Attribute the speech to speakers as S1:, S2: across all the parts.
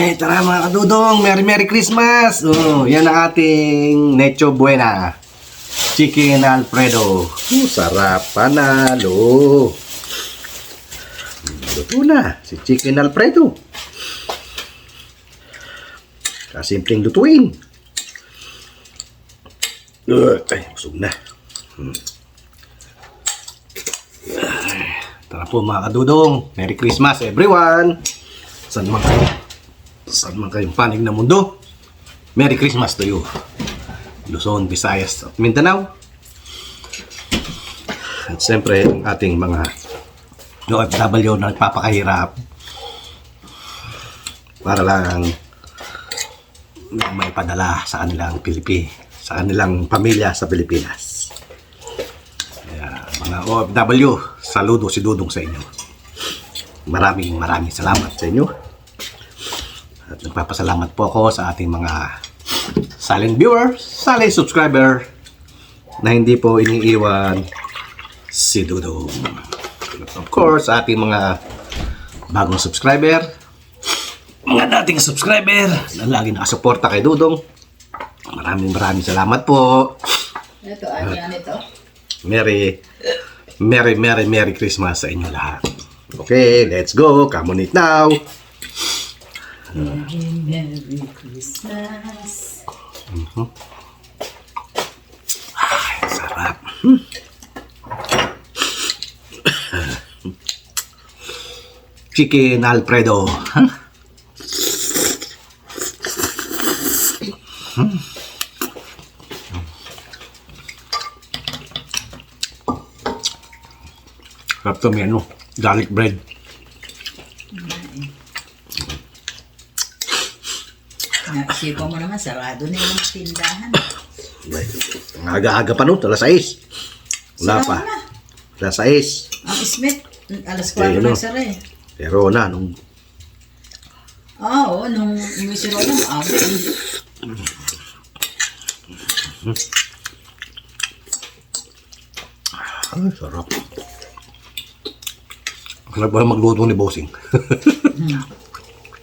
S1: Ay, tara mga kadudong, Merry Christmas! Oh, yan ang ating Necho Buena. Chicken Alfredo. Sarap, panalo. Luto na, si Chicken Alfredo. Kasimpleng lutuin. Ay, busog na. Tara po mga kadudong, Merry Christmas everyone! Saan man kayong panig na mundo, Merry Christmas to you. Luzon, Visayas at Mindanao. At siyempre ang ating mga OFW na nagpapakahirap para lang may padala sa kanilang sa kanilang pamilya sa Pilipinas. Kaya, mga OFW, saludo si Dudong sa inyo. Maraming salamat sa inyo. At nagpapasalamat po ako sa ating mga silent viewer, silent subscriber na hindi po iniiwan si Dudong. Of course, sa ating mga bagong subscriber, mga dating subscriber na lagi nakasuporta kay Dudong. Maraming salamat po.
S2: Ito, ano ito?
S1: Merry Christmas sa inyo lahat. Okay, let's go. Come on it now.
S2: Merry Christmas.
S1: Ay, sarap. Chicken Alfredo. Huh? Sarap to, may garlic bread.
S2: Isipan mo naman, sarado na yung tindahan.
S1: Ang aga-aga pa no, alas 6. Wala pa. Alas 6.
S2: Ang Smith, alas 4 lang sara eh.
S1: Pero na, nung...
S2: Oo, nung umisiro lang,
S1: Ay, sarap. Sarap ba magluto ni Bossing?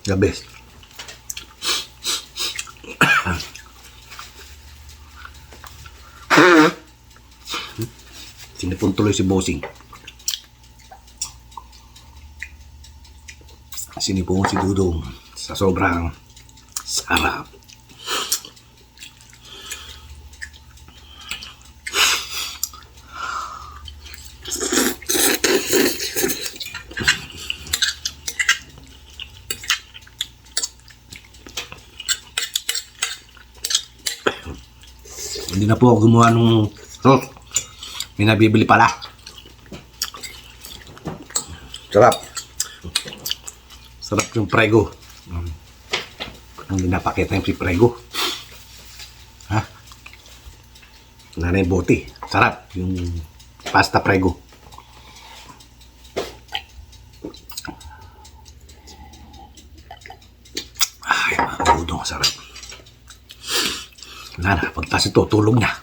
S1: The best. Sinipon tuloy si Bossing. Sinipon si Dudong sa sobrang sarap. Hindi na po ako gumawa ng sauce. May nabibili pala. Sarap. Sarap yung prego. Hindi napakita yung prego. Ha? Wala na yung bote. Sarap. Yung pasta prego. Ay, mga udong. Sarap. Wala na. Pagtas ito, tulog na.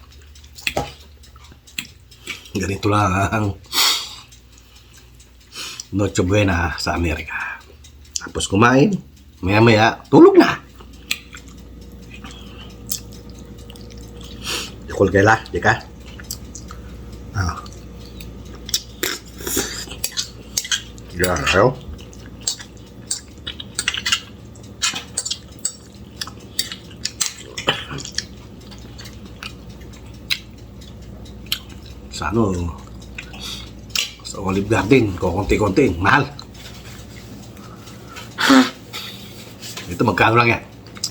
S1: Ganito lang ang Noche Buena sa Amerika. Tapos kumain, maya-maya, tulog na. Yakul kaila, di ka? Ayaw. Sa sa Olive Garden, kukunti-kunti, mahal. Ito, magkano lang yan?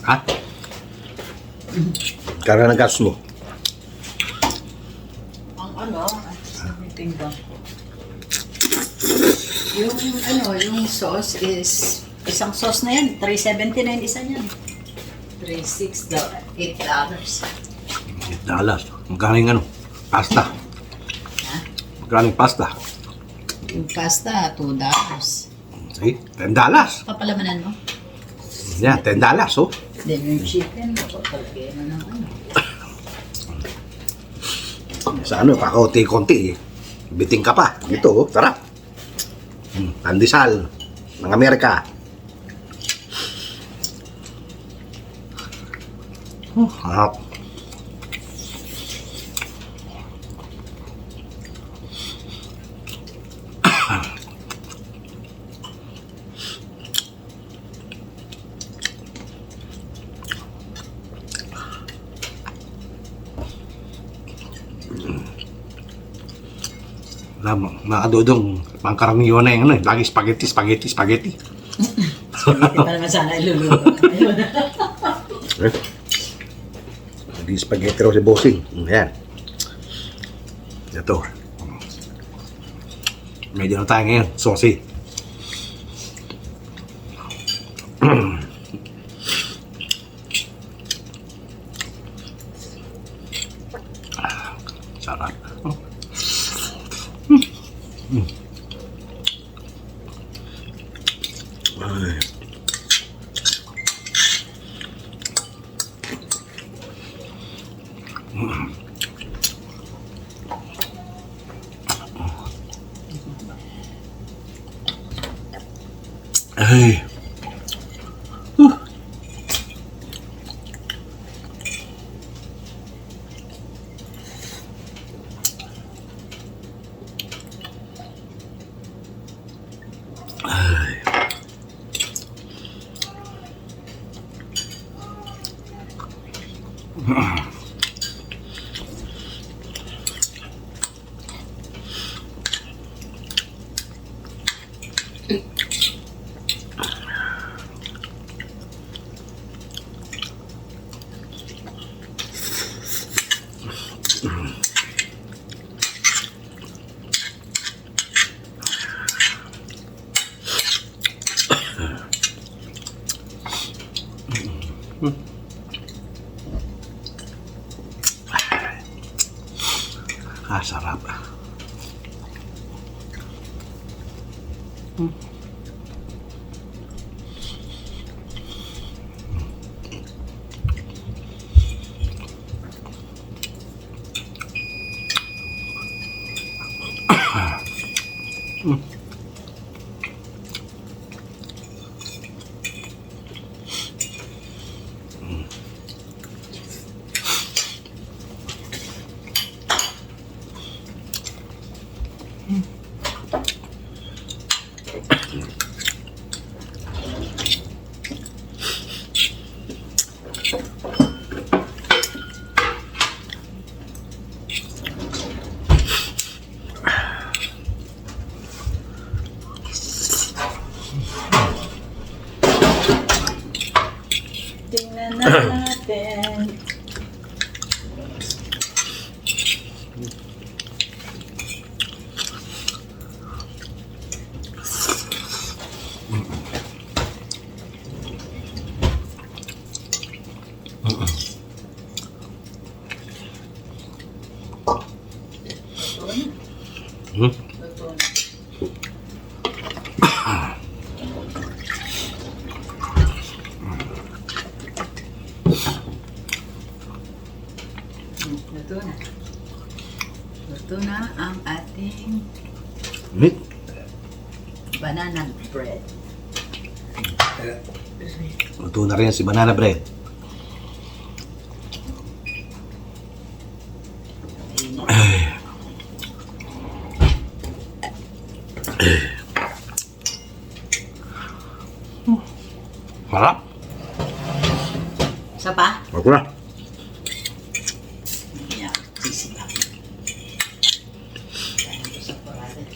S1: Ha? Magkano ng gas mo?
S2: Ang timbang. Yung sauce is, isang sauce na yan, $3.79 isa yan. $3.6, $8.
S1: $8. Magkano yung pasta? Magkano yung pasta?
S2: Yung pasta, $2.
S1: Sige, $10.
S2: Papalamanan mo?
S1: Yan, $10, oh.
S2: Then yung chicken, papalagay mo ng
S1: Sa kakaunti-kunti, biting ka pa. Ito, oh, sarap. Pandesal ng Amerika. Harap. Mga kadudong, pangkaraniwan na yung ano, lagi spaghetti.
S2: Spaghetti pa naman sana iluluto. Ayun.
S1: Lagi spaghetti raw si Bossing. Ayan. Ito. Medyo na tayo ngayon, saucy. Sarap. Ay. Ay. Sarap.
S2: Tingnan natin. Luto na. Luto na ang ating banana bread.
S1: Luto na rin si banana bread. Harap.
S2: Isa pa?
S1: Wag na.
S2: Yeah, sisipa. Kaya ito sa parade.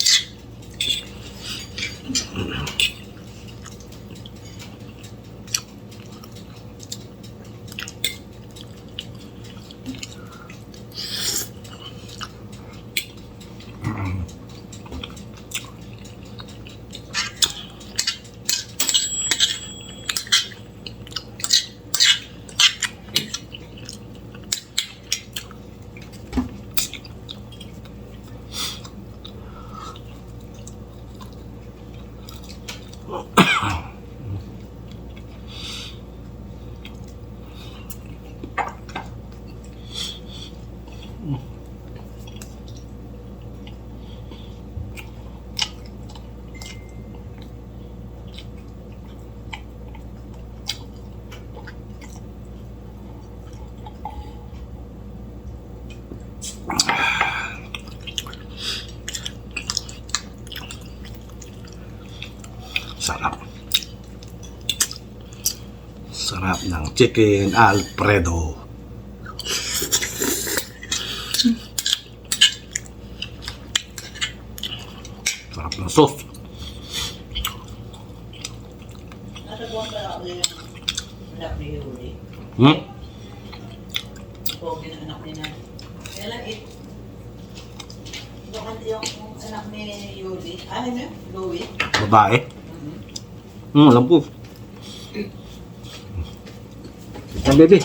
S1: Sarap. Sarap ng chicken Alfredo. Sarap ng sauce.
S2: Natagawa ba ako yung anak ni Yuri?
S1: Hmm?
S2: Pogi ng anak ni na. Kaya lang bakit yung anak ni Yuri? Ano na? Louie?
S1: Babae. Alam ko. Yan, baby.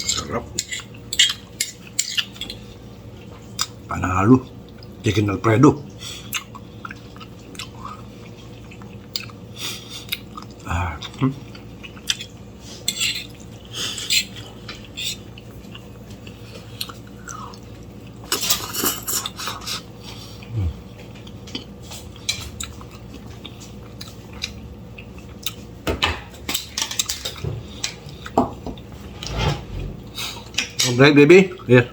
S1: Sarap. Panalo. Chicken Alfredo. Okay, baby. Here.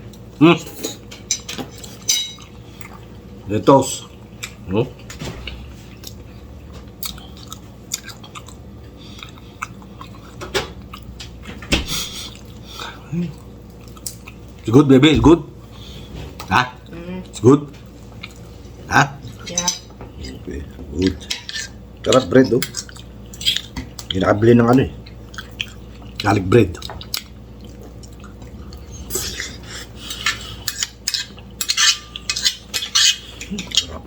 S1: The toast. It's good, baby. It's good. Ha? It's good. Ha?
S2: Yeah.
S1: Okay, good. Sarap bread, oh. Hindi nakabili ng ano eh. Garlic bread. Sarap.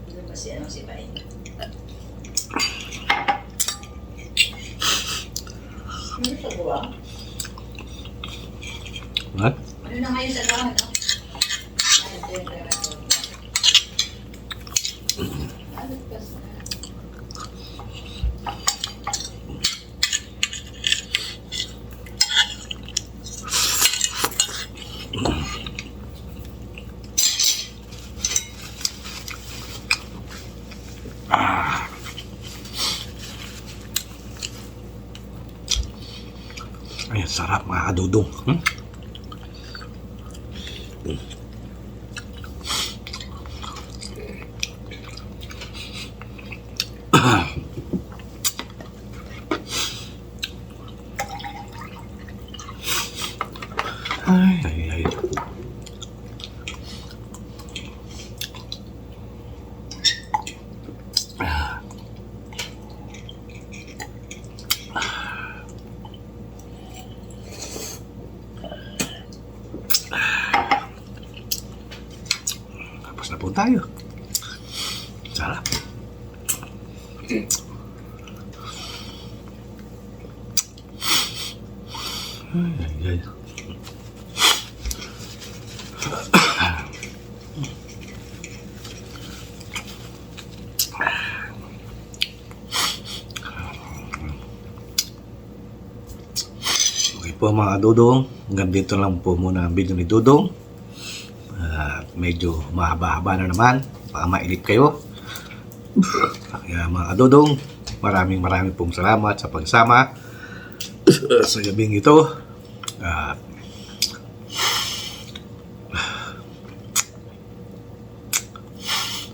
S2: Ano ba si ano si Bain? Ano sa gawa?
S1: Ha?
S2: Ano na ngayon sa gawa, no?
S1: Ay, sarap mga kadudong. Ay, ay, ay. Tapos na po tayo. Sarap. Ay, ay, ay. Okay po mga Dudong, hanggang dito lang po muna ang video ni Dudong. Medyo mahaba-haba na naman, baka mainip kayo. Kaya mga Dudong, maraming pong salamat sa pagsama sa gabing ito.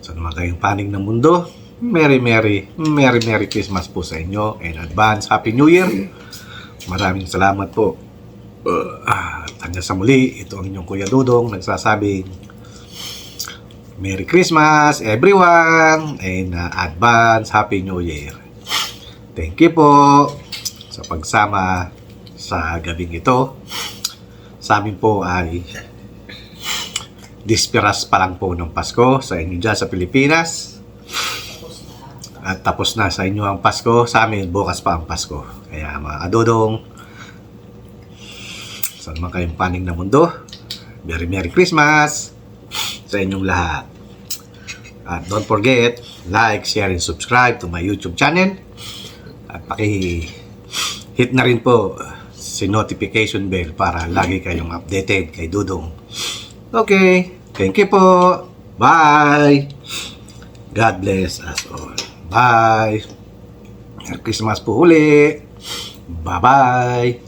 S1: Sa naman kayong panig ng mundo, Merry Christmas po sa inyo and advance Happy New Year. Maraming salamat po. Hanggang sa muli, ito ang inyong Kuya Dudong nagsasabing Merry Christmas everyone and advance Happy New Year. Thank you po sa pagsama sa gabing ito. Sa amin po ay dispiras pa lang po ng Pasko sa inyo dyan sa Pilipinas. At tapos na sa inyo ang Pasko, sa amin bukas pa ang Pasko. Kaya mga Dudong, sa naman kayong panig na mundo, Merry Christmas sa inyong lahat. At don't forget, like, share, and subscribe to my YouTube channel. At hit na rin po si notification bell para lagi kayong updated kay Dudong. Okay, thank you po. Bye. God bless us all. Bye. Merry Christmas po uli. Bye-bye.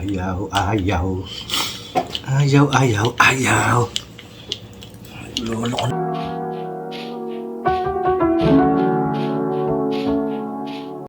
S1: Ayaw, ayaw. Ayaw, ayaw, ayaw. Lolo ko na.